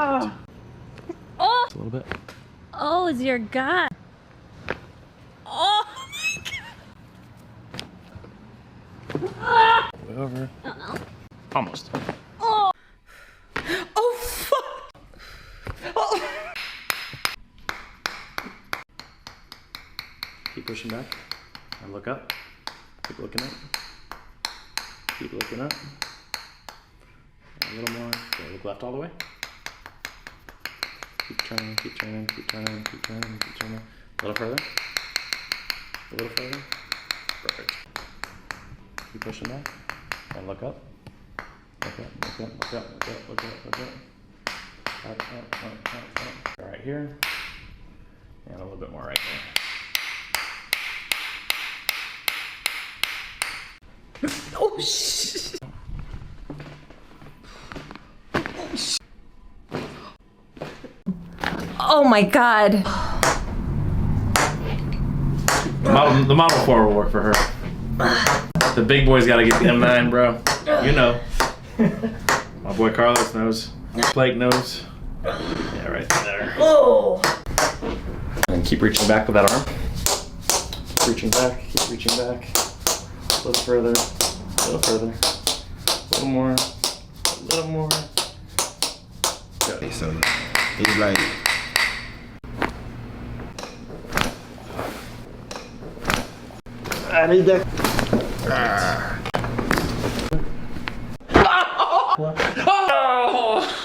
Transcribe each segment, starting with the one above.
Oh. Oh. Just a little bit. Oh, dear God. Oh my God. Way over. Uh-oh. Almost. Oh. Oh, fuck. Oh. Keep pushing back. And look up. Keep looking up. Keep looking up. A little more. Okay, look left all the way. Keep turning, keep turning, keep turning, keep turning, keep turning. A little further. A little further. Perfect. Keep pushing back. And look up. Look up, look up, look up, look up, look up, look up. Up, up, up, up, up. Right here. And a little bit more right there. Oh, shit. Oh my God. The Model 4 will work for her. The big boy's gotta get the M9, bro. You know. My boy Carlos knows. Blake knows. Yeah, right there. Oh. And keep reaching back with that arm. Keep reaching back, keep reaching back. A little further, a little further. A little more, a little more. Good. So he's like, I need that. Oh!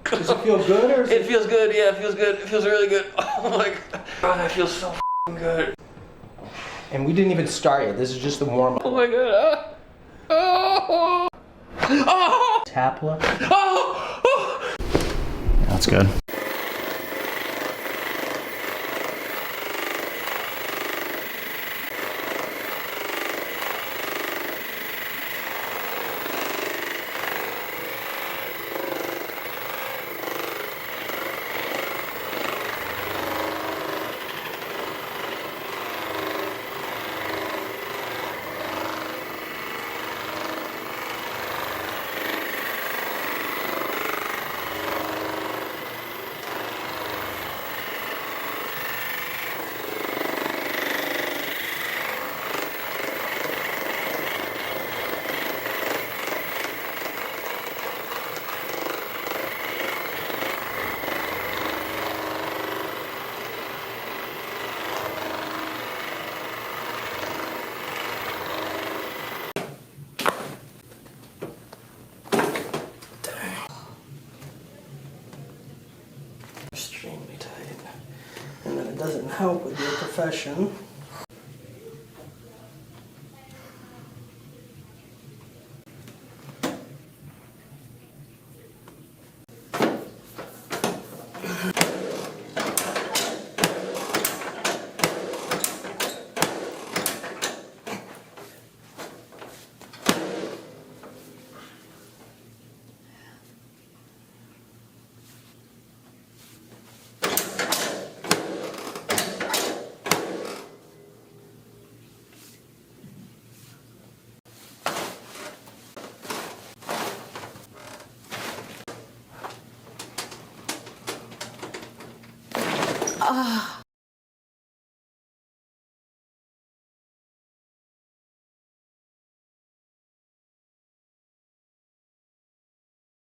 Does it feel good or? It feels good, yeah, it feels good. It feels really good. Oh my God. Oh, that feels so good. And we didn't even start yet. This is just the warm up. Oh my God. Oh! Oh! Tapla. Oh! Oh! Yeah, that's good. Extremely tight. And then it doesn't help with your profession. Ah.